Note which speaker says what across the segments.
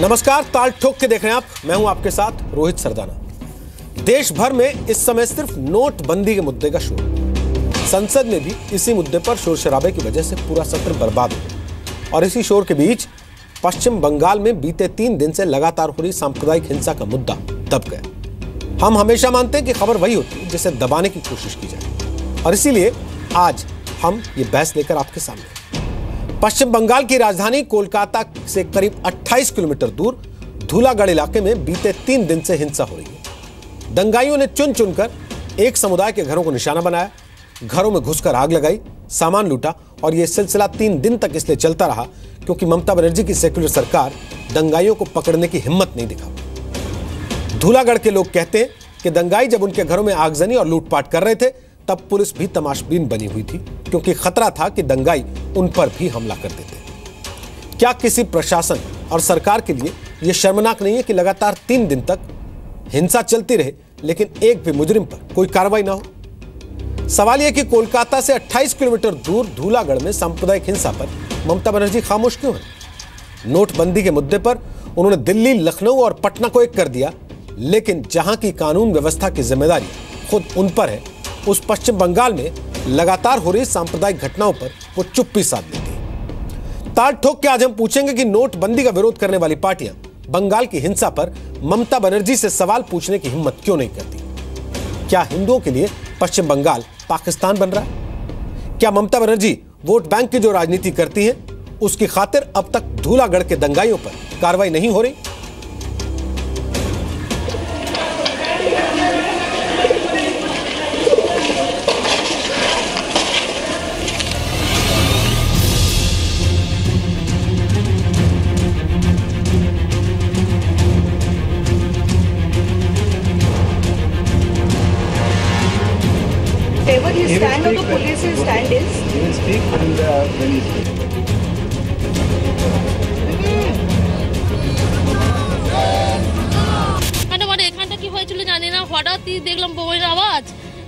Speaker 1: नमस्कार, ताल ठोक के देख रहे हैं आप। मैं हूं आपके साथ रोहित सरदाना। देश भर में इस समय सिर्फ नोटबंदी के मुद्दे का शोर। संसद में भी इसी मुद्दे पर शोर शराबे की वजह से पूरा सत्र बर्बाद हो गया। और इसी शोर के बीच पश्चिम बंगाल में बीते 3 दिन से लगातार हो रही सांप्रदायिक हिंसा का मुद्दा दब गया। हम हमेशा मानते हैं कि खबर वही होती है जिसे दबाने की कोशिश की जाए, और इसीलिए आज हम ये बहस लेकर आपके सामने। पश्चिम बंगाल की राजधानी कोलकाता से करीब 28 किलोमीटर दूर धूलागढ़ इलाके में बीते 3 दिन से हिंसा हो रही है। दंगाइयों ने चुन चुनकर एक समुदाय के घरों को निशाना बनाया, घरों में घुसकर आग लगाई, सामान लूटा, और यह सिलसिला 3 दिन तक इसलिए चलता रहा क्योंकि ममता बनर्जी की सेक्युलर सरकार दंगाइयों को पकड़ने की हिम्मत नहीं दिखा। धूलागढ़ के लोग कहते हैं कि दंगाई जब उनके घरों में आगजनी और लूटपाट कर रहे थे तब पुलिस भी तमाशबीन बनी हुई थी, क्योंकि खतरा था कि दंगाई उन पर भी हमला कर देते। क्या किसी प्रशासन और सरकार के लिए यह शर्मनाक नहीं है कि लगातार 3 दिन तक हिंसा चलती रहे लेकिन एक भी मुजरिम पर कोई कार्रवाई ना हो? सवाल यह कि कोलकाता से 28 किलोमीटर दूर धूलागढ़ में सांप्रदायिक हिंसा पर ममता बनर्जी खामोश क्यों है? नोटबंदी के मुद्दे पर उन्होंने दिल्ली, लखनऊ और पटना को एक कर दिया, लेकिन जहां की कानून व्यवस्था की जिम्मेदारी खुद उन पर है, उस पश्चिम बंगाल में लगातार हो रही सांप्रदायिक घटनाओं पर वो चुप्पी साध लेती है। ताल ठोक के आज हम पूछेंगे कि नोटबंदी का विरोध करने वाली पार्टियां बंगाल की हिंसा पर ममता बनर्जी से सवाल पूछने की हिम्मत क्यों नहीं करती? क्या हिंदुओं के लिए पश्चिम बंगाल पाकिस्तान बन रहा है? क्या ममता बनर्जी वोट बैंक की जो राजनीति करती है उसकी खातिर अब तक धूलागढ़ के दंगाइयों पर कार्रवाई नहीं हो रही?
Speaker 2: Whatever his stand or the police's stand is.
Speaker 3: He will speak when he speaks.
Speaker 4: মানে এখানটা কি হয়েছিল জানি না, হঠাৎই দেখলাম বোমের আওয়াজ।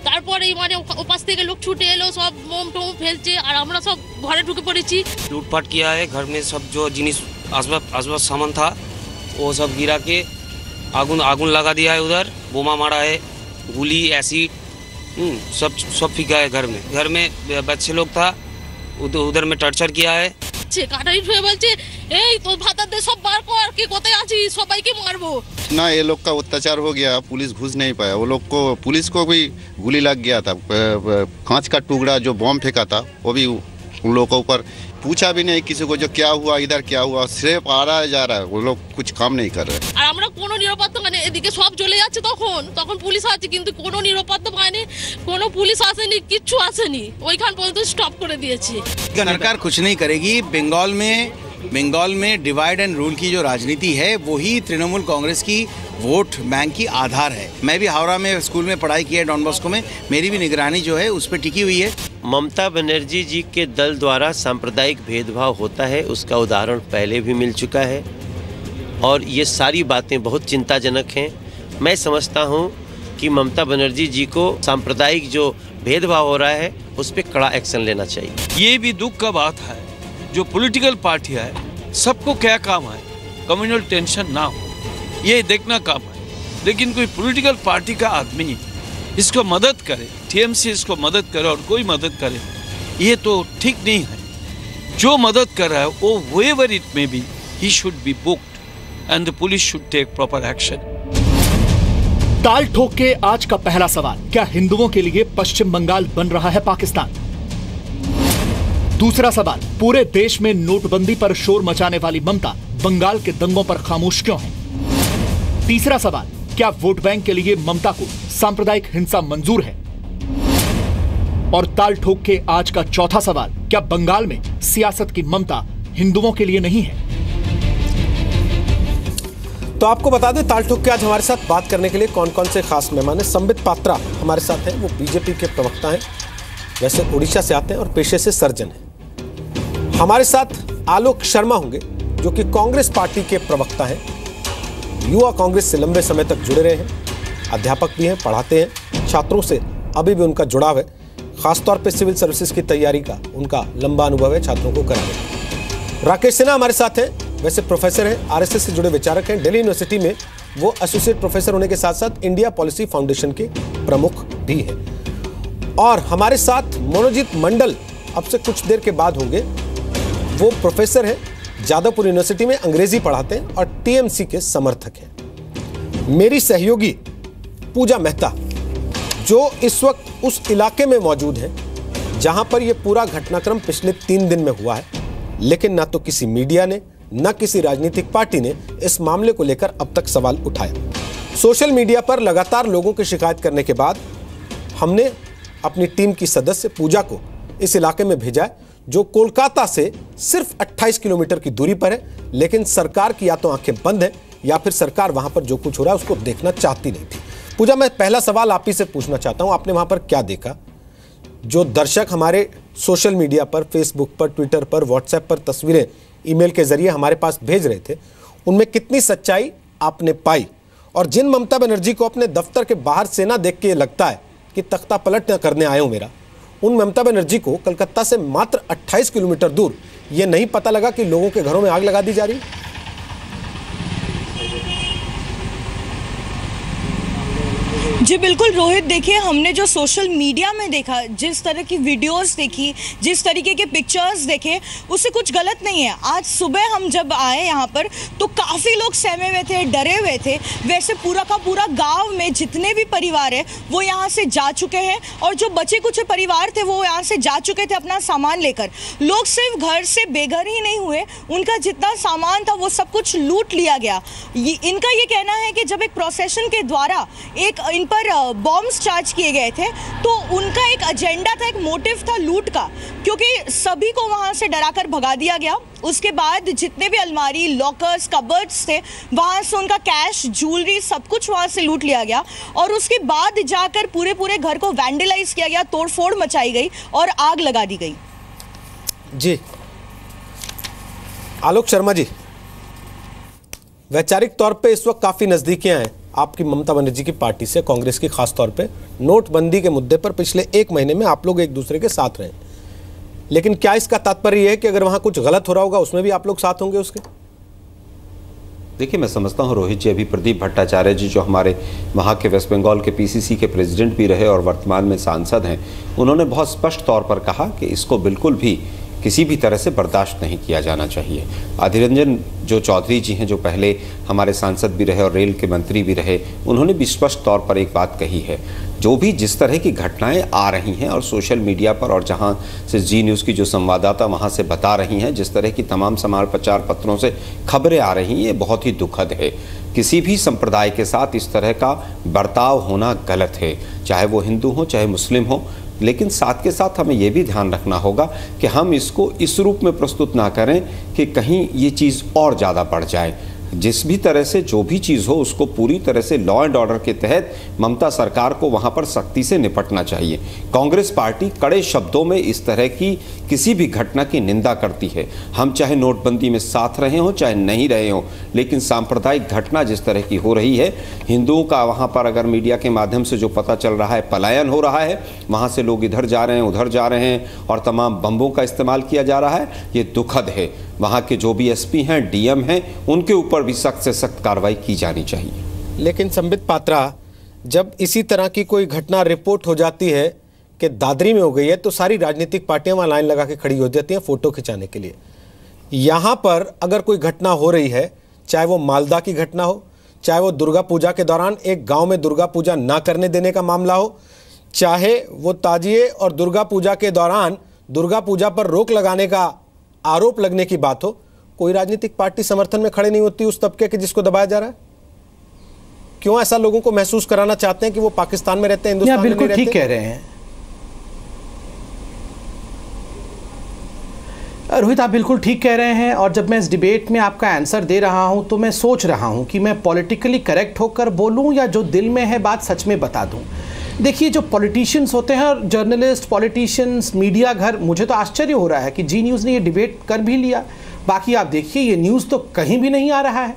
Speaker 4: তারপরে মানে ওপাশ থেকে লোক ছুটে এলো, সব মোম টোম ফেলছে, আর আমরা সব ঘরে ঢুকে পড়েছি।
Speaker 5: लूटपाट किया है, घर में सब जो जिनिस आसपास सामान था वो सब गिरा के आगुन लगा दिया है। उधर बोमा मारा है, गोली, एसिड सब फीका है। घर में बच्चे लोग था, उधर में टर्चर किया है।
Speaker 4: কাটারি ঠুয়ে বলছে এই তোর ভাতাদের সব বার কর, কে কোথায় আছিস, সবাইকে মারবো
Speaker 6: ना। ये लोग का अत्याचार हो गया, पुलिस घुस नहीं पाया। वो लोग को, पुलिस को भी गोली लग गया था, कांच का टुकड़ा जो बम फेंका था वो भी उन लोगों के ऊपर। पूछा भी नहीं किसी को जो क्या हुआ, इधर क्या हुआ, सिर्फ आ रहा है जा रहा है। वो लोग कुछ काम नहीं कर रहे।
Speaker 4: আর আমরা কোনো নিরাপত্তা মানে এদিকে সব জ্বলে যাচ্ছে, তখন পুলিশ আছে কিন্তু কোনো নিরাপত্তা পায়নি, কোনো পুলিশ আসেনি, কিচ্ছু আসেনি, ওইখান পর্যন্ত স্টপ করে দিয়েছে।
Speaker 7: सरकार कुछ नहीं करेगी। बंगाल में डिवाइड एंड रूल की जो राजनीति है वही तृणमूल कांग्रेस की वोट बैंक की आधार है। मैं भी हावड़ा में स्कूल में पढ़ाई की है, डॉन बॉस्को में। मेरी भी निगरानी जो है उस पर टिकी हुई है।
Speaker 8: ममता बनर्जी जी के दल द्वारा सांप्रदायिक भेदभाव होता है, उसका उदाहरण पहले भी मिल चुका है, और ये सारी बातें बहुत चिंताजनक हैं। मैं समझता हूँ कि ममता बनर्जी जी को सांप्रदायिक जो भेदभाव हो रहा है उस पर कड़ा एक्शन लेना चाहिए।
Speaker 9: ये भी दुख का बात है, जो पॉलिटिकल पार्टी है सबको क्या काम है, कम्युनल टेंशन ना हो ये देखना काम है। लेकिन कोई पॉलिटिकल पार्टी का आदमी इसको मदद करे, टीएमसी इसको मदद करे और कोई मदद करे, ये तो ठीक नहीं है। जो मदद कर रहा है वो wherever it may be, he should be booked and the police should take proper action.
Speaker 10: ताल ठोक के आज का पहला सवाल, क्या हिंदुओं के लिए पश्चिम बंगाल बन रहा है पाकिस्तान? दूसरा सवाल, पूरे देश में नोटबंदी पर शोर मचाने वाली ममता बंगाल के दंगों पर खामोश क्यों है? तीसरा सवाल, क्या वोट बैंक के लिए ममता को सांप्रदायिक हिंसा मंजूर है? और ताल ठोक के आज का चौथा सवाल, क्या बंगाल में सियासत की ममता हिंदुओं के लिए नहीं है?
Speaker 1: तो आपको बता दें, ताल ठोक के आज हमारे साथ बात करने के लिए कौन कौन से खास मेहमान हैं। संबित पात्रा हमारे साथ हैं, वो बीजेपी के प्रवक्ता हैं, वैसे उड़ीसा से आते हैं और पेशे से सर्जन हैं। हमारे साथ आलोक शर्मा होंगे, जो कि कांग्रेस पार्टी के प्रवक्ता हैं, युवा कांग्रेस से लंबे समय तक जुड़े रहे हैं, अध्यापक भी हैं, पढ़ाते हैं, छात्रों से अभी भी उनका जुड़ाव है, खासतौर पे सिविल सर्विसेज की तैयारी का उनका लंबा अनुभव है, छात्रों को कराने। राकेश सिन्हा हमारे साथ हैं, वैसे प्रोफेसर हैं, आरएसएस से जुड़े विचारक हैं। दिल्ली यूनिवर्सिटी में वो एसोसिएट प्रोफेसर होने के साथ साथ इंडिया पॉलिसी फाउंडेशन के प्रमुख भी हैं। और हमारे साथ मनोजीत मंडल अब से कुछ देर के बाद होंगे। वो प्रोफेसर हैं, जादवपुर यूनिवर्सिटी में अंग्रेजी पढ़ाते हैं और टीएमसी के समर्थक हैं। मेरी सहयोगी पूजा मेहता जो इस वक्त उस इलाके में मौजूद है जहां पर यह पूरा घटनाक्रम पिछले 3 दिन में हुआ है, लेकिन ना तो किसी मीडिया ने न किसी राजनीतिक पार्टी ने इस मामले को लेकर अब तक सवाल उठाया। सोशल मीडिया पर लगातार लोगों की शिकायत करने के बाद हमने अपनी टीम की सदस्य पूजा को इस इलाके में भेजा है, जो कोलकाता से सिर्फ 28 किलोमीटर की दूरी पर है। लेकिन सरकार की या तो आंखें बंद है या फिर सरकार वहां पर जो कुछ हो रहा है उसको देखना चाहती नहीं थी। पूजा, मैं पहला सवाल आप ही से पूछना चाहता हूं, आपने वहां पर क्या देखा? जो दर्शक हमारे सोशल मीडिया पर, फेसबुक पर, ट्विटर पर, व्हाट्सएप पर तस्वीरें ईमेल के जरिए हमारे पास भेज रहे थे, उनमें कितनी सच्चाई आपने पाई? और जिन ममता बनर्जी को अपने दफ्तर के बाहर से ना देख के लगता है कि तख्ता पलट न करने आए हो मेरा, उन ममता बनर्जी को कलकत्ता से मात्र 28 किलोमीटर दूर ये नहीं पता लगा कि लोगों के घरों में आग लगा दी जा रही है?
Speaker 2: जी बिल्कुल रोहित, देखिए हमने जो सोशल मीडिया में देखा, जिस तरह की वीडियोस देखी, जिस तरीके के पिक्चर्स देखे, उससे कुछ गलत नहीं है। आज सुबह हम जब आए यहाँ पर तो काफ़ी लोग सहमे हुए थे, डरे हुए थे। वैसे पूरा का पूरा गांव में जितने भी परिवार है वो यहाँ से जा चुके हैं और जो बचे कुछ परिवार थे वो यहाँ से जा चुके थे अपना सामान लेकर। लोग सिर्फ घर से बेघर ही नहीं हुए, उनका जितना सामान था वो सब कुछ लूट लिया गया। इनका ये कहना है कि जब एक प्रोसेशन के द्वारा इन पर बॉम्ब्स चार्ज किए गए थे तो उनका एक एजेंडा था, एक मोटिव था लूट का, क्योंकि सभी को वहां से डराकर भगा दिया गया। उसके बाद जितने भी अलमारी, लॉकर्स, कबर्ड्स थे वहां से उनका कैश, ज्वेलरी सब कुछ वहां से लूट लिया गया और उसके बाद जाकर पूरे घर को वैंडलाइज किया गया, तोड़फोड़ मचाई गई और आग लगा दी गई।
Speaker 1: जी आलोक शर्मा जी, वैचारिक तौर पे इस वक्त काफी नजदीकियां हैं आपकी ममता बनर्जी की पार्टी से, कांग्रेस की खास तौर पे। नोटबंदी के मुद्दे पर पिछले 1 महीने में आप लोग एक दूसरे के साथ रहे, लेकिन क्या इसका तात्पर्य है कि अगर वहां कुछ गलत हो रहा होगा उसमें भी आप लोग साथ होंगे उसके?
Speaker 11: देखिए, मैं समझता हूं रोहित जी, अभी प्रदीप भट्टाचार्य जी जो हमारे वहाँ के वेस्ट बंगाल के पीसीसी के प्रेसिडेंट भी रहे और वर्तमान में सांसद हैं, उन्होंने बहुत स्पष्ट तौर पर कहा कि इसको बिल्कुल भी किसी भी तरह से बर्दाश्त नहीं किया जाना चाहिए। अधीर रंजन जो चौधरी जी हैं, जो पहले हमारे सांसद भी रहे और रेल के मंत्री भी रहे, उन्होंने भी स्पष्ट तौर पर एक बात कही है, जो भी जिस तरह की घटनाएं आ रही हैं और सोशल मीडिया पर और जहां से जी न्यूज़ की जो संवाददाता वहां से बता रही हैं, जिस तरह की तमाम समाचार पत्रों से खबरें आ रही हैं, ये बहुत ही दुखद है। किसी भी संप्रदाय के साथ इस तरह का बर्ताव होना गलत है, चाहे वो हिंदू हो चाहे मुस्लिम हो। लेकिन साथ के साथ हमें यह भी ध्यान रखना होगा कि हम इसको इस रूप में प्रस्तुत ना करें कि कहीं ये चीज़ और ज़्यादा बढ़ जाए। जिस भी तरह से जो भी चीज़ हो उसको पूरी तरह से लॉ एंड ऑर्डर के तहत ममता सरकार को वहाँ पर सख्ती से निपटना चाहिए। कांग्रेस पार्टी कड़े शब्दों में इस तरह की किसी भी घटना की निंदा करती है। हम चाहे नोटबंदी में साथ रहे हों चाहे नहीं रहे हों, लेकिन सांप्रदायिक घटना जिस तरह की हो रही है, हिंदुओं का वहाँ पर अगर मीडिया के माध्यम से जो पता चल रहा है पलायन हो रहा है, वहाँ से लोग इधर जा रहे हैं उधर जा रहे हैं और तमाम बम्बों का इस्तेमाल किया जा रहा है, ये दुखद है। वहाँ के जो भी एसपी हैं, डीएम हैं, उनके ऊपर भी सख्त से सख्त कार्रवाई की जानी चाहिए।
Speaker 1: लेकिन संबित पात्रा, जब इसी तरह की कोई घटना रिपोर्ट हो जाती है कि दादरी में हो गई है, तो सारी राजनीतिक पार्टियां वहां लाइन लगा के खड़ी हो जाती हैं फोटो खिंचाने के लिए। यहाँ पर अगर कोई घटना हो रही है, चाहे वो मालदा की घटना हो, चाहे वो दुर्गा पूजा के दौरान एक गाँव में दुर्गा पूजा ना करने देने का मामला हो, चाहे वो ताजिए और दुर्गा पूजा के दौरान दुर्गा पूजा पर रोक लगाने का आरोप लगने की बात हो, कोई राजनीतिक पार्टी समर्थन में खड़े नहीं होती उस तबके के जिसको दबाया जा रहा है। क्यों ऐसा लोगों को महसूस कराना चाहते हैं कि वो पाकिस्तान में रहते हैं, हिंदुस्तान में नहीं रहते?
Speaker 12: बिल्कुल ठीक कह रहे हैं रोहित, आप बिल्कुल ठीक कह रहे हैं। और जब मैं इस डिबेट में आपका आंसर दे रहा हूं तो मैं सोच रहा हूं कि मैं पॉलिटिकली करेक्ट होकर बोलूं या जो दिल में है बात सच में बता दूं। देखिए, जो पॉलिटिशियंस होते हैं और जर्नलिस्ट, पॉलिटिशियंस, मीडिया घर, मुझे तो आश्चर्य हो रहा है कि जी न्यूज़ ने ये डिबेट कर भी लिया। बाकी आप देखिए, ये न्यूज़ तो कहीं भी नहीं आ रहा है।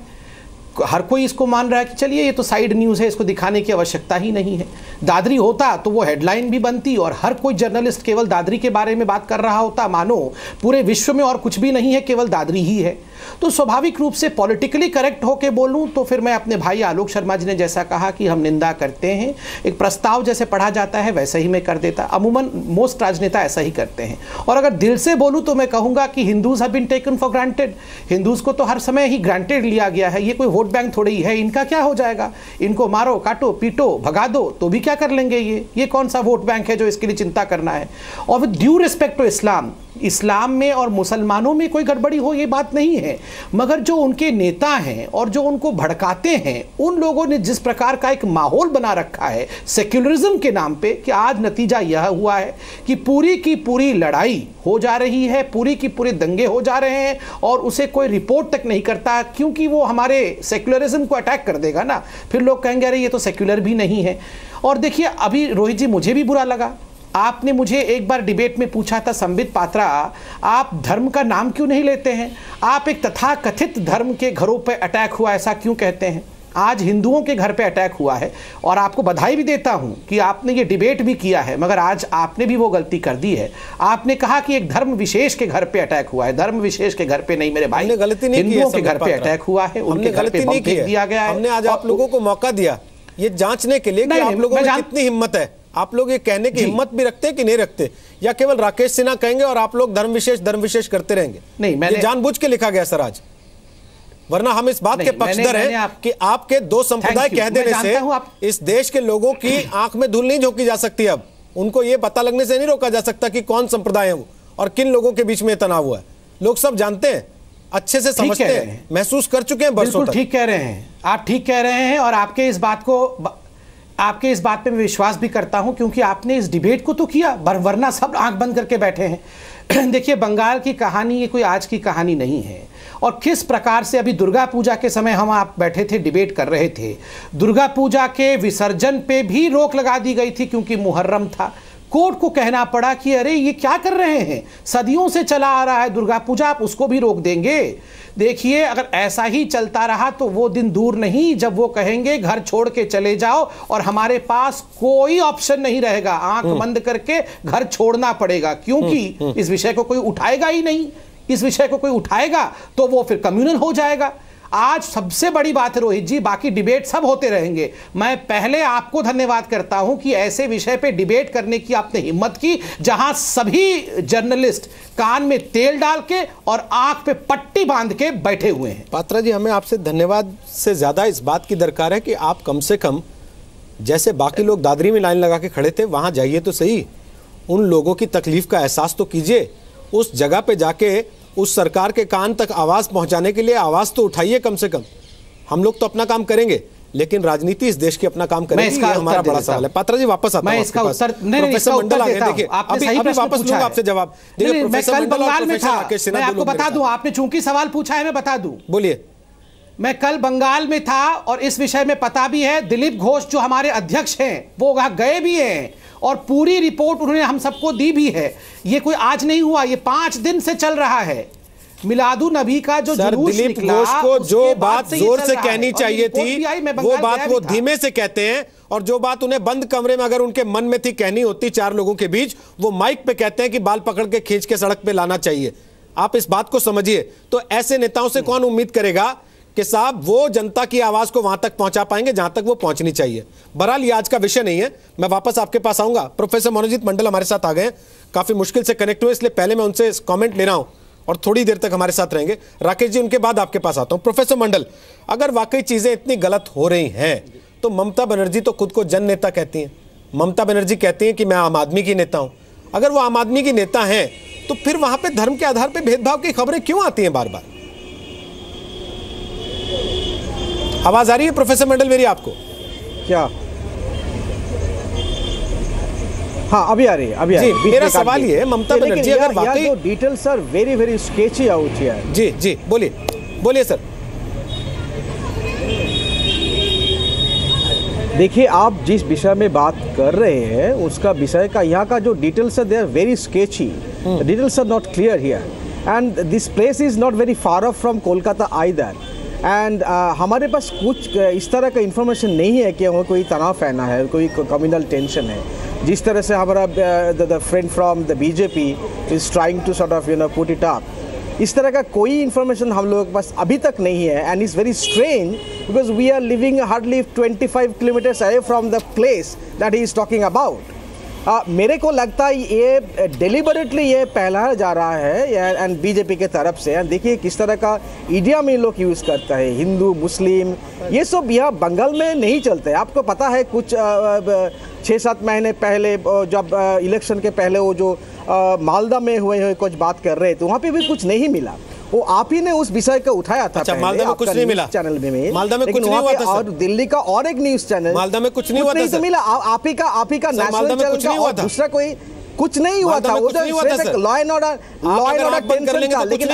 Speaker 12: हर कोई इसको मान रहा है कि चलिए ये तो साइड न्यूज़ है, इसको दिखाने की आवश्यकता ही नहीं है। दादरी होता तो वो हेडलाइन भी बनती और हर कोई जर्नलिस्ट केवल दादरी के बारे में बात कर रहा होता, मानो पूरे विश्व में और कुछ भी नहीं है, केवल दादरी ही है। तो स्वाभाविक रूप से पॉलिटिकली करेक्ट होके बोलूं तो फिर मैं अपने भाई आलोक शर्मा जी ने जैसा कहा कि हम निंदा करते हैं, एक प्रस्ताव जैसे पढ़ा जाता है वैसा ही मैं कर देता। अमूमन मोस्ट राजनेता ऐसा ही करते हैं। और अगर दिल से बोलूं तो मैं कहूंगा कि Hindus have been taken for granted. Hindus को तो हर समय ही ग्रांटेड लिया गया है। ये कोई वोट बैंक थोड़ी है, इनका क्या हो जाएगा? इनको मारो, काटो, पीटो, भगा दो तो भी क्या कर लेंगे? ये कौन सा वोट बैंक है जो इसके लिए चिंता करना है? और with due respect to Islam में और मुसलमानों में कोई गड़बड़ी हो ये बात नहीं है, मगर जो उनके नेता हैं और जो उनको भड़काते हैं, उन लोगों ने जिस प्रकार का एक माहौल बना रखा है सेक्युलरिज्म के नाम पे, कि आज नतीजा यह हुआ है कि पूरी की पूरी लड़ाई हो जा रही है, पूरी की पूरी दंगे हो जा रहे हैं और उसे कोई रिपोर्ट तक नहीं करता, क्योंकि वो हमारे सेक्युलरिज्म को अटैक कर देगा ना। फिर लोग कहेंगे अरे ये तो सेक्युलर भी नहीं है। और देखिए अभी रोहित जी मुझे भी बुरा लगा, आपने मुझे एक बार डिबेट में पूछा था, संबित पात्रा आप धर्म का नाम क्यों नहीं लेते हैं? आप एक तथाकथित धर्म के घरों पर अटैक हुआ ऐसा क्यों कहते हैं? आज हिंदुओं के घर पे अटैक हुआ है और आपको बधाई भी देता हूं कि आपने ये डिबेट भी किया है, मगर आज आपने भी वो गलती कर दी है। आपने कहा कि एक धर्म विशेष के घर पे अटैक हुआ है। धर्म विशेष के घर पे नहीं मेरे भाई,
Speaker 1: गलती नहीं,
Speaker 12: हिंदुओं के घर पे अटैक हुआ है, उनके घर पे बम फेंक दिया गया है।
Speaker 1: हमने आज आप लोगों को मौका दिया ये जांचने के लिए कि आप लोगों में कितनी हिम्मत है। आप लोग ये कहने की हिम्मत भी रखते हैं कि नहीं रखते, या केवल राकेश सिन्हा कहेंगे और आप लोग धर्म विशेष करते रहेंगे? नहीं, मैंने जानबूझ के लिखा गया सर आज, वरना हम इस बात के पक्षधर हैं कि आपके दो संप्रदाय कह देने से इस देश के लोगों की आंख में धूल नहीं झोंकी जा सकती। अब उनको ये पता लगने से नहीं रोका जा सकता कि कौन संप्रदाय है वो और किन लोगों के बीच में तनाव हुआ है। लोग सब जानते हैं, अच्छे से समझते हैं, महसूस कर चुके हैं बरसों तक।
Speaker 12: ठीक कह रहे हैं आप, ठीक कह रहे हैं। और आपके इस बात पे मैं विश्वास भी करता हूं, क्योंकि आपने इस डिबेट को तो किया, वरना सब आंख बंद करके बैठे हैं। देखिए बंगाल की कहानी ये कोई आज की कहानी नहीं है। और किस प्रकार से अभी दुर्गा पूजा के समय हम आप बैठे थे, डिबेट कर रहे थे, दुर्गा पूजा के विसर्जन पे भी रोक लगा दी गई थी क्योंकि मुहर्रम था। कोर्ट को कहना पड़ा कि अरे ये क्या कर रहे हैं, सदियों से चला आ रहा है दुर्गा पूजा, आप उसको भी रोक देंगे? देखिए अगर ऐसा ही चलता रहा तो वो दिन दूर नहीं जब वो कहेंगे घर छोड़ के चले जाओ और हमारे पास कोई ऑप्शन नहीं रहेगा, आंख बंद करके घर छोड़ना पड़ेगा, क्योंकि इस विषय को कोई उठाएगा ही नहीं। इस विषय को कोई उठाएगा तो वो फिर कम्युनल हो जाएगा। आज सबसे बड़ी बात है रोहित जी, बाकी डिबेट सब होते रहेंगे। मैं पहले आपको धन्यवाद करता हूं कि ऐसे विषय पे डिबेट करने की आपने हिम्मत की जहां सभी जर्नलिस्ट कान में तेल डाल के और आंख पे पट्टी बांध के बैठे हुए हैं।
Speaker 1: पात्रा जी, हमें आपसे धन्यवाद से ज्यादा इस बात की दरकार है कि आप कम से कम जैसे बाकी लोग दादरी में लाइन लगा के खड़े थे वहां जाइए तो सही, उन लोगों की तकलीफ का एहसास तो कीजिए। उस जगह पे जाके उस सरकार के कान तक आवाज पहुंचाने के लिए आवाज तो उठाइए कम से कम। हम लोग तो अपना काम करेंगे, लेकिन राजनीति इस देश की अपना काम करेगी, ये हमारा बड़ा सवाल है। पात्रा जी वापस आता हूं, मैं इसका उत्तर प्रोफेसर मंडल आ गए। देखिए अभी वापस लूंगा आपसे जवाब। देखिए प्रोफेसर मंडल और प्रोफेसर राकेश सिन्हा,
Speaker 12: मैं आपको बता दूं, आपने चूंकि सवाल पूछा है मैं बता दूं।
Speaker 1: बोलिए।
Speaker 12: मैं कल बंगाल में था और इस विषय में पता भी है, दिलीप घोष जो हमारे अध्यक्ष हैं वो वहां गए भी हैं और पूरी रिपोर्ट उन्होंने हम सबको दी भी है। ये कोई आज नहीं हुआ, ये 5 दिन से चल रहा है। मिलादु नबी का जो जुलूस
Speaker 1: दिलीप घोष को जो बात जोर से कहनी चाहिए थी वो बात वो धीमे से कहते हैं, और जो बात उन्हें बंद कमरे में अगर उनके मन में थी कहनी होती 4 लोगों के बीच, वो माइक पे कहते हैं कि बाल पकड़ के खींच के सड़क पे लाना चाहिए। आप इस बात को समझिए। तो ऐसे नेताओं से कौन उम्मीद करेगा कि साहब वो जनता की आवाज को वहां तक पहुंचा पाएंगे जहां तक वो पहुंचनी चाहिए। बहरहाल ये आज का विषय नहीं है, मैं वापस आपके पास आऊंगा। प्रोफेसर मनोजीत मंडल हमारे साथ आ गए, काफी मुश्किल से कनेक्ट हुए, इसलिए पहले मैं उनसे कमेंट ले रहा हूं और थोड़ी देर तक हमारे साथ रहेंगे। राकेश जी उनके बाद आपके पास आता हूं। प्रोफेसर मंडल, अगर वाकई चीजें इतनी गलत हो रही हैं तो ममता बनर्जी तो खुद को जन नेता कहती हैं। ममता बनर्जी कहती हैं कि मैं आम आदमी की नेता हूं। अगर वो आम आदमी की नेता हैं तो फिर वहां पे धर्म के आधार पर भेदभाव की खबरें क्यों आती हैं बार बार? आवाज आ रही है प्रोफेसर मंडल मेरी आपको?
Speaker 13: क्या? हाँ अभी आ रही है, अभी
Speaker 1: जी। मेरा सवाल ये है, ममता बनर्जी अगर वाकई
Speaker 13: details are very very sketchy out here.
Speaker 1: जी जी बोलिए बोलिए सर।
Speaker 13: देखिए आप जिस विषय में बात कर रहे हैं उसका विषय का यहाँ का जो डिटेल्स है they are very sketchy, details are not clear here and this place is not very far off from Kolkata either. And हमारे पास कुछ इस तरह का इन्फॉर्मेशन नहीं है कि हमें कोई तनाव फैला है, कोई कम्युनल टेंशन है। जिस तरह से हमारा the friend from the BJP is trying to sort of put it up, इस तरह का कोई इन्फॉर्मेशन हम लोगों के पास अभी तक नहीं है। And it's very strange because we are living hardly 25 kilometres away from the place that he is talking about. मेरे को लगता है ये डेलिबरेटली ये फैलाया जा रहा है एंड बीजेपी के तरफ से। एंड देखिए किस तरह का इडियम ये लोग यूज़ करता है, हिंदू मुस्लिम, ये सब यहाँ बंगाल में नहीं चलते है। आपको पता है कुछ 6-7 महीने पहले जब इलेक्शन के पहले वो जो मालदा में हुए कुछ बात कर रहे थे, वहाँ पे भी कुछ नहीं मिला। वो आप ही ने उस विषय को उठाया था।
Speaker 1: अच्छा, मालदा में कुछ नहीं मिला
Speaker 13: चैनल में,
Speaker 1: मालदा में कुछ नहीं हुआ था
Speaker 13: और दिल्ली का और एक न्यूज चैनल मालदा
Speaker 1: में कुछ नहीं हुआ था,
Speaker 13: मिला। आप ही का नेशनल चैनल का और दूसरा कोई कुछ नहीं हुआ था। वो तो लॉ एंड ऑर्डर टेंशन था, लेकिन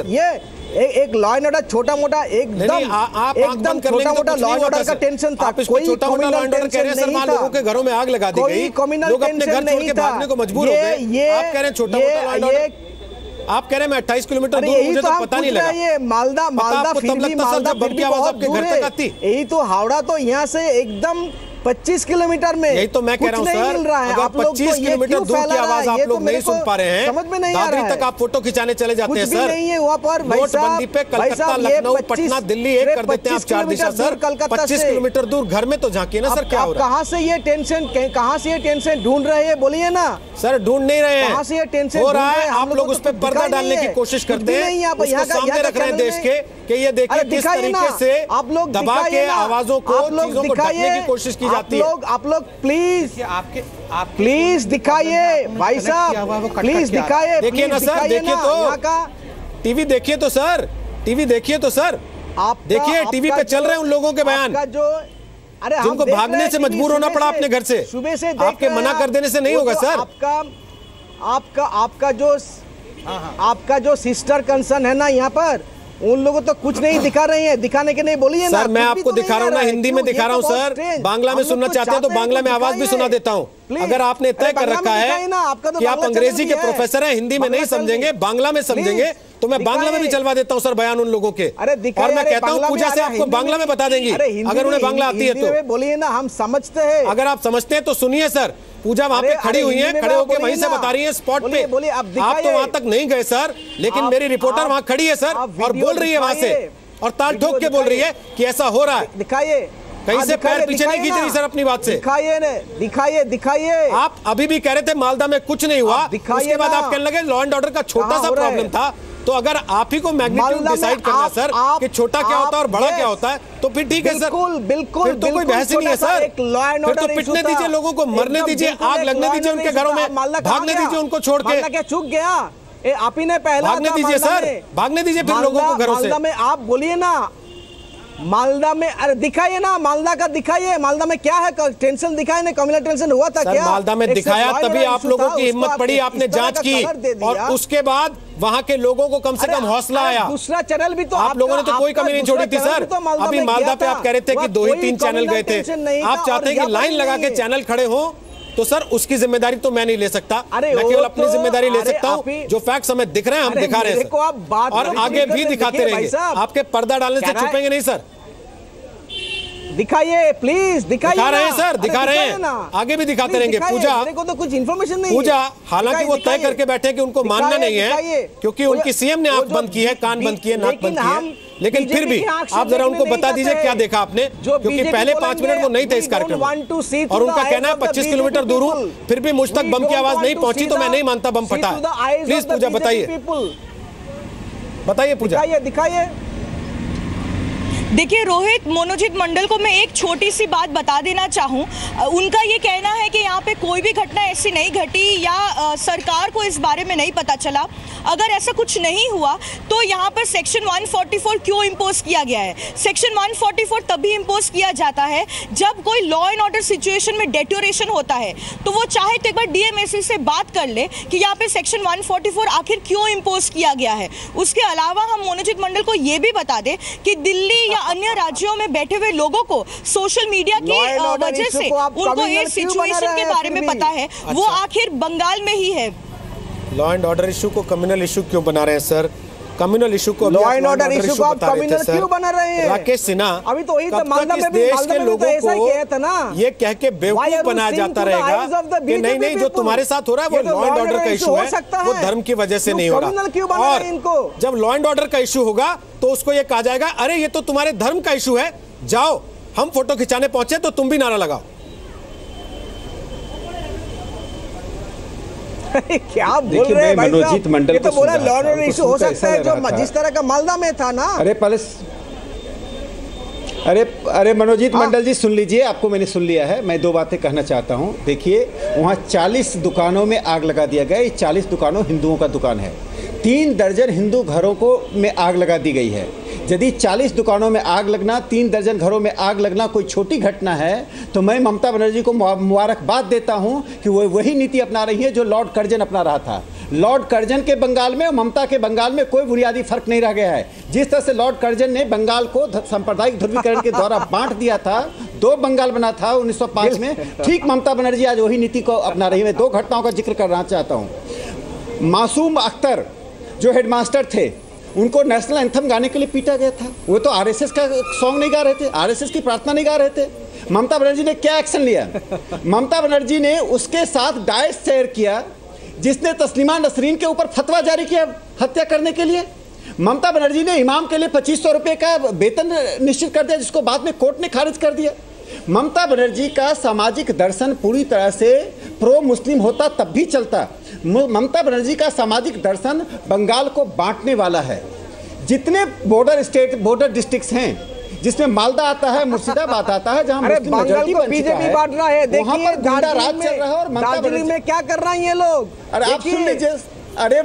Speaker 13: ये एक लॉ एंड ऑर्डर छोटा मोटा एकदम छोटा मोटा लॉ एंड ऑर्डर का टेंशन था। कोई
Speaker 1: छोटा मोटा लॉ एंड ऑर्डर कह रहे हैं सर, लोगों के घरों में आग लगा दी गई, लोग अपने घर छोड़ के भागने को मजबूर हो गए। आप कह रहे हैं छोटा मोटा लॉ एंड ऑर्डर, आप कह रहे हैं मैं 28 किलोमीटर दूर, मुझे तो पता नहीं लगा।
Speaker 13: ये मालदा फिर भी यही तो हावड़ा तो यहाँ से एकदम 25 किलोमीटर में,
Speaker 1: यही तो मैं कह रहा हूँ सर, अगर 25 किलोमीटर दूर की आवाज आप लोग नहीं सुन पा रहे हैं, समझ में नहीं आ रहा है। तक आप फोटो खिंचाने चले जाते हैं सर,
Speaker 13: नहीं है वहाँ पर
Speaker 1: नोटबंदी पे कलकत्ता, लखनऊ, पटना, दिल्ली एक कर देते हैं आप 4 दिशा सर। 25 किलोमीटर दूर घर में तो झांकिए ना सर, क्या हो रहा है?
Speaker 13: कहाँ से ये टेंशन ढूंढ रहे हैं, बोलिए ना
Speaker 1: सर। ढूंढ नहीं रहे हैं,
Speaker 13: कहाँ से ये टेंशन
Speaker 1: हो रहा है? आप लोग उस पर पर्दा डालने की कोशिश करते हैं, उसको सामने रख रहे हैं देश के कि ये देखिए किस तरीके से
Speaker 13: आप लोग
Speaker 1: दबा के आवाजों को, चीजों को ढकने की कोशिश की जाती है।
Speaker 13: आप लोग प्लीज दिखाइए भाई साहब, प्लीज दिखाइए।
Speaker 1: देखिए ना सर, देखिए तो टीवी देखिए तो सर, टीवी देखिए तो सर, आप देखिए टीवी पे चल रहे हैं उन लोगगों के बयान जिनको भागने से मजबूर होना पड़ा अपने घर से।
Speaker 13: सुबह से
Speaker 1: आपके मना कर देने से नहीं होगा सर।
Speaker 13: आपका जो सिस्टर कंसर्न है ना, यहाँ पर उन लोगों तो कुछ नहीं दिखा रहे हैं, दिखाने के नहीं बोलिए ना
Speaker 1: सर। मैं आपको दिखा रहा हूँ ना, हिंदी में दिखा रहा हूँ सर। बांग्ला में सुनना चाहते हैं तो बांग्ला में आवाज भी सुना देता हूँ। अगर आपने तय कर रखा है कि आप अंग्रेजी के प्रोफेसर हैं, हिंदी में नहीं समझेंगे, बांग्ला में समझेंगे, तो मैं बांग्ला में भी चलवा देता हूँ सर बयान उन लोगों के। और मैं कहता हूँ पूजा से आपको बांग्ला में बता देंगी, अगर उन्हें बांग्ला आती है तो।
Speaker 13: बोलिए ना, हम समझते हैं।
Speaker 1: अगर आप समझते हैं तो सुनिए सर। पूजा वहां पे खड़ी हुई है, खड़े होकर वहीं से बता रही है स्पॉट पे। आप तो वहां तक नहीं गए सर, लेकिन मेरी रिपोर्टर वहां खड़ी है सर और बोल रही है वहां से, और ताल ठोक के बोल रही है कि ऐसा हो रहा है।
Speaker 13: दिखाइए,
Speaker 1: कहीं से पैर पीछे नहीं खींच रही सर अपनी बात से।
Speaker 13: दिखाइए।
Speaker 1: आप अभी भी कह रहे थे मालदा में कुछ नहीं हुआ, उसके बाद आप कहने लगे लॉ एंड ऑर्डर का छोटा सा प्रॉब्लम था। तो अगर आप ही को मैग्नीट्यूड डिसाइड करना सर कि छोटा क्या होता है और बड़ा क्या होता है, तो फिर ठीक है सर,
Speaker 13: बिल्कुल
Speaker 1: फिर तो कोई बहस ही नहीं है सर। फिर तो पिटने दीजिए लोगों को, मरने दीजिए, आग लगने दीजिए उनके घरों में, भागने दीजिए उनको छोड़ के।
Speaker 13: क्या चूक गया? आप ही ने पहला
Speaker 1: भागने दीजिए सर, भागने दीजिए फिर लोगों को घरों से।
Speaker 13: मालदा में आप बोलिए ना, मालदा में, अरे दिखाइए ना, मालदा का दिखाइए। मालदा में क्या है टेंशन, दिखाए ना, कम्युनल टेंशन हुआ था क्या?
Speaker 1: मालदा में दिखाया, तभी आप लोगों की हिम्मत पड़ी, आपने जांच की, और उसके बाद वहां के लोगों को कम से कम हौसला आया।
Speaker 13: दूसरा चैनल भी तो
Speaker 1: आप लोगों ने तो कोई कमी नहीं छोड़ी थी सर। अभी मालदा पे आप कह रहे थे कि 2 ही 3 चैनल गए थे। आप चाहते हैं कि लाइन लगा के चैनल खड़े हो, तो सर उसकी जिम्मेदारी तो मैं नहीं ले सकता। मैं केवल अपनी जिम्मेदारी ले सकता हूँ। जो फैक्ट्स हमें दिख रहे हैं हम दिखा रहे हैं सर, और आगे भी दिखाते रहेंगे। आपके पर्दा डालने से छुपेंगे नहीं सर।
Speaker 13: दिखाइए प्लीज, दिखाइए।
Speaker 1: दिखा रहे हैं सर, दिखा रहे हैं, आगे भी दिखाते रहेंगे। पूजा,
Speaker 13: मेरे को तो कुछ इन्फॉर्मेशन नहीं।
Speaker 1: पूजा हालांकि वो तय करके बैठे कि उनको मानना नहीं है, क्योंकि उनकी सीएम ने आंख बंद की है, कान बंद किए, नाक बंद की है, लेकिन फिर भी आप जरा उनको बता दीजिए क्या देखा आपने, क्योंकि पहले 5 मिनट वो नहीं थे इस कार्यक्रम में, और उनका कहना है 25 किलोमीटर दूर हूं, फिर भी मुझ तक बम की आवाज नहीं पहुंची, तो मैं नहीं मानता बम फटा है। प्लीज पूजा बताइए, बताइए पूजा।
Speaker 13: दिखाइए।
Speaker 2: देखिए रोहित, मनोजीत मंडल को मैं एक छोटी सी बात बता देना चाहूँ। उनका ये कहना है कि यहाँ पे कोई भी घटना ऐसी नहीं घटी या सरकार को इस बारे में नहीं पता चला। अगर ऐसा कुछ नहीं हुआ तो यहाँ पर सेक्शन 144 क्यों इम्पोज किया गया है? सेक्शन 144 तभी इम्पोज किया जाता है जब कोई लॉ एंड ऑर्डर सिचुएशन में डेटोरेशन होता है, तो वो चाहे तो एक बार डीएमएससी से बात कर ले कि यहाँ पे सेक्शन 144 आखिर क्यों इम्पोज किया गया है। उसके अलावा हम मनोजीत मंडल को ये भी बता दें कि दिल्ली या अन्य राज्यों में बैठे हुए लोगों को सोशल मीडिया की वजह से उनको ये सिचुएशन के बारे में पता है, वो आखिर बंगाल में ही है।
Speaker 1: लॉ एंड ऑर्डर इशू को कम्युनल इशू क्यों बना रहे हैं सर? कम्युनल इशू को
Speaker 13: लॉ एंड ऑर्डर इशू को आप कम्युनल क्यों बना रहे हैं?
Speaker 1: राकेश सिन्हा,
Speaker 13: अभी तो वही
Speaker 1: मालदा में देश के लोगों को ये कह के बेवकूफ बनाया जाता रहेगा कि नहीं नहीं जो तुम्हारे साथ हो रहा है वो लॉ एंड ऑर्डर का इशू है, वो धर्म की वजह से नहीं हो रहा। और जब लॉ एंड ऑर्डर का इशू होगा तो उसको ये कहा जाएगा अरे ये तो तुम्हारे धर्म का इशू है, जाओ हम फोटो खिंचाने पहुंचे तो तुम भी नारा लगाओ।
Speaker 13: क्या बोल रहे हैं भाई साहब? ये तो बोला लॉ एंड ऑर्डर इशू हो सकता है जो जिस तरह का मालदा में था ना।
Speaker 14: अरे मनोजीत मंडल जी सुन लीजिए, आपको मैंने सुन लिया है। मैं दो बातें कहना चाहता हूं। देखिए वहां 40 दुकानों में आग लगा दिया गया। 40 दुकानों हिंदुओं का दुकान है। 3 दर्जन हिंदू घरों को में आग लगा दी गई है। यदि 40 दुकानों में आग लगना, 3 दर्जन घरों में आग लगना कोई छोटी घटना है तो मैं ममता बनर्जी को मुबारकबाद देता हूं कि वो वही नीति अपना रही है जो लॉर्ड कर्जन अपना रहा था। लॉर्ड कर्जन के बंगाल में और ममता के बंगाल में कोई बुनियादी फर्क नहीं रह गया है। जिस तरह से लॉर्ड कर्जन ने बंगाल को सांप्रदायिक ध्रुवीकरण के द्वारा बांट दिया था, 2 बंगाल बना था 1905 में, ठीक ममता बनर्जी आज वही नीति को अपना रही है। मैं 2 घटनाओं का जिक्र करना चाहता हूँ। मासूम अख्तर जो हेडमास्टर थे, उनको नेशनल एंथम गाने के लिए पीटा गया था। वो तो आरएसएस का सॉन्ग नहीं गा रहे थे, आरएसएस की प्रार्थना नहीं गा रहे थे। ममता बनर्जी ने क्या एक्शन लिया? ममता बनर्जी ने उसके साथ डाइस शेयर किया जिसने तस्लीमा नसरीन के ऊपर फतवा जारी किया हत्या करने के लिए। ममता बनर्जी ने इमाम के लिए 2500 रुपये का वेतन निश्चित कर दिया जिसको बाद में कोर्ट ने खारिज कर दिया। ममता बनर्जी का सामाजिक दर्शन पूरी तरह से प्रो मुस्लिम होता तब भी चलता। ममता बनर्जी का सामाजिक दर्शन बंगाल को बांटने वाला है। जितने बॉर्डर डिस्ट्रिक्ट्स हैं जिसमें मालदा आता है, मुर्शिदाबाद आता है, जहां मुस्लिम मेजॉरिटी बन चुका है, बांट रहा है। देखिए गुंडा राज चल रहा है और ममता बनर्जी में क्या कर रहे हैं ये लोग। अरे आप सुन लीजिए, अरे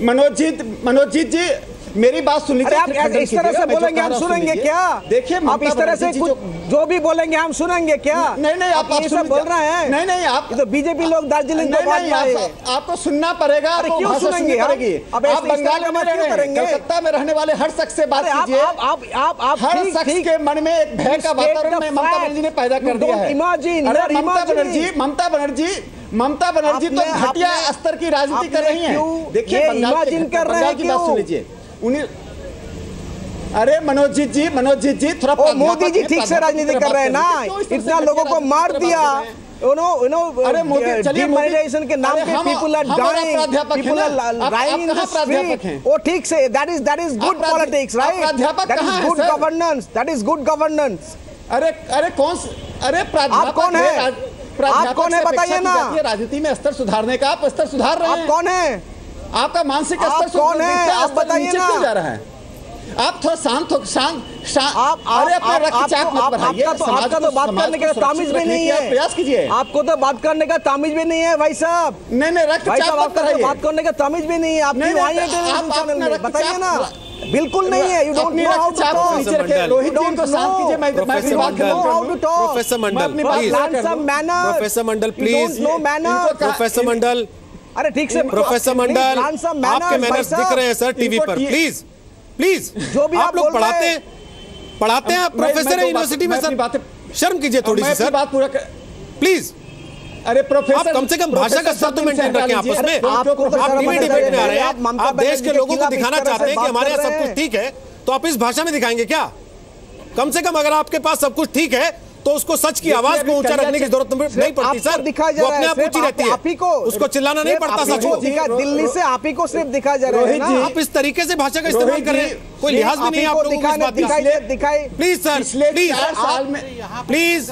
Speaker 14: मनोजीत जी मेरी बात सुन लीजिए। आप इस तरह से बोलेंगे हम सुनेंगे क्या? देखिए आप इस तरह से कुछ जो भी बोलेंगे हम सुनेंगे क्या? नहीं आप ये सब बोल रहे हैं। नहीं आप तो बीजेपी लोग दार्जिलिंग को बांट रहे हैं। आपको सुनना पड़ेगा। अरे क्यों सुनेंगे? अब आप बंगाल में क्यों करेंगे? कलकत्ता में रहने वाले हर शख्स से बात कीजिए। आप हर शख्स के मन में एक भय का वातावरण ममता बनर्जी ने पैदा कर दिया है। ममता बनर्जी तो घटिया स्तर की राजनीति कर रही हैं। देखिए बंगाल की बात सुन लीजिए। अरे मनोजीत जी थोड़ा मोदी जी ठीक से राजनीति कर रहे हैं ना। इतना लोगों को मार दिया अरे मोदी चलिए डिमोनेटाइजेशन के नाम पे people are dying, people are writing in the street. वो ठीक से that is good politics right, that is good governance, that is good governance. अरे कौन, अरे प्राध्यापक कौन है? आप कौन है बताइए ना। राजनीति में स्तर सुधारने का आप स्तर सुधार रहे हैं। आप कौन है? आपका मानसिक स्तर कौन है? आप बताइए ना। क्यों जा रहा है? आप थोड़ा शांत आप अरे अपना रक्तचाप मत बढ़ाइए। आपका तो बात करने का तामीज भी नहीं है। प्रयास कीजिए। आपको तो बात करने का तामीज भी नहीं है भाई साहब। नहीं रक्तचाप मत बढ़ाइए। बात करने का तामीज भी नहीं है। आप क्यों आए हैं टेलीविजन चैनल में? बताइए ना। बिल्कुल नहीं है। You don't know how to talk. नीचे रखिए। रोहित जी को शांत कीजिए। मैं अपनी बात कर रहा हूं। How to talk. Professor Mandal please. Professor Mandal please. Professor Mandal अरे ठीक से। प्रोफेसर मंडल आपके मैनर्स दिख रहे हैं सर टीवी पर। प्लीज जो भी आप लोग पढ़ाते हैं आप प्रोफेसर है यूनिवर्सिटी में सर, शर्म कीजिए थोड़ी सी सर। बात पूरा प्लीज। अरे प्रोफेसर आप कम से कम भाषा का स्तर तो मेंटेन रखें आपस में। आप टीवी डिबेट में आ रहे हैं, आप देश के लोगों को दिखाना चाहते हैं कि हमारे यहाँ सब कुछ ठीक है, तो आप इस भाषा में दिखाएंगे क्या? कम से कम अगर आपके पास सब कुछ ठीक है तो उसको सच की आवाज को ऊंचा रखने की जरूरत नहीं पड़ती सर। वो अपने आप ऊंची रहती है, उसको चिल्लाना नहीं पड़ता सच को। दिल्ली से आप ही को सिर्फ दिखाया जा रहा है ना। आप इस तरीके से भाषा का इस्तेमाल कर रहे हैं, कोई लिहाज भी नहीं है आप लोगों को इस बात का। Please sir, please please